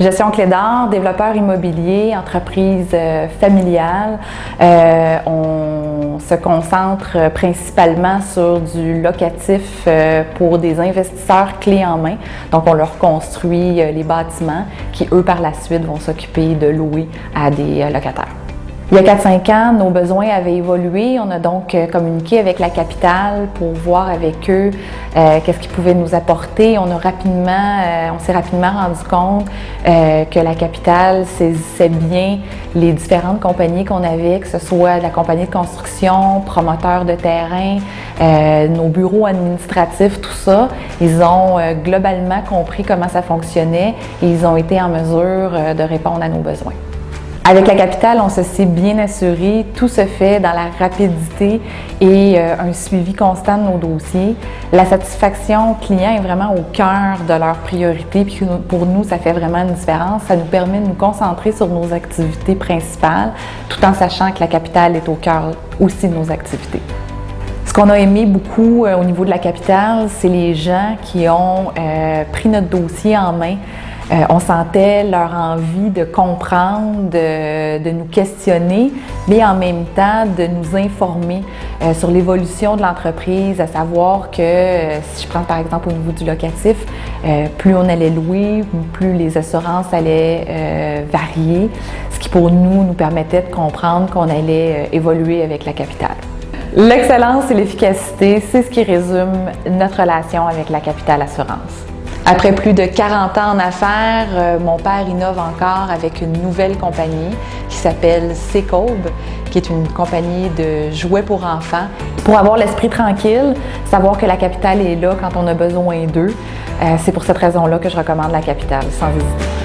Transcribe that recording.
Gestion Clé d'Or, développeur immobilier, entreprise familiale. On se concentre principalement sur du locatif pour des investisseurs clés en main. Donc, on leur construit les bâtiments qui, eux, par la suite, vont s'occuper de louer à des locataires. Il y a 4-5 ans, nos besoins avaient évolué. On a donc communiqué avec la capitale pour voir avec eux qu'est-ce qu'ils pouvaient nous apporter. On s'est rapidement rendu compte que la capitale saisissait bien les différentes compagnies qu'on avait, que ce soit la compagnie de construction, promoteur de terrain, nos bureaux administratifs, tout ça. Ils ont globalement compris comment ça fonctionnait et ils ont été en mesure de répondre à nos besoins. Avec la capitale, on s'est bien assuré, tout se fait dans la rapidité et un suivi constant de nos dossiers. La satisfaction client est vraiment au cœur de leurs priorités, puis pour nous, ça fait vraiment une différence. Ça nous permet de nous concentrer sur nos activités principales, tout en sachant que la capitale est au cœur aussi de nos activités. Ce qu'on a aimé beaucoup au niveau de la capitale, c'est les gens qui ont pris notre dossier en main. On sentait leur envie de comprendre, de nous questionner, mais en même temps de nous informer sur l'évolution de l'entreprise, à savoir que, si je prends par exemple au niveau du locatif, plus on allait louer, plus les assurances allaient varier, ce qui pour nous permettait de comprendre qu'on allait évoluer avec la capitale. L'excellence et l'efficacité, c'est ce qui résume notre relation avec la Capitale Assurance. Après plus de 40 ans en affaires, mon père innove encore avec une nouvelle compagnie qui s'appelle Secobe, qui est une compagnie de jouets pour enfants. Pour avoir l'esprit tranquille, savoir que la Capitale est là quand on a besoin d'eux, c'est pour cette raison-là que je recommande la Capitale, sans hésiter.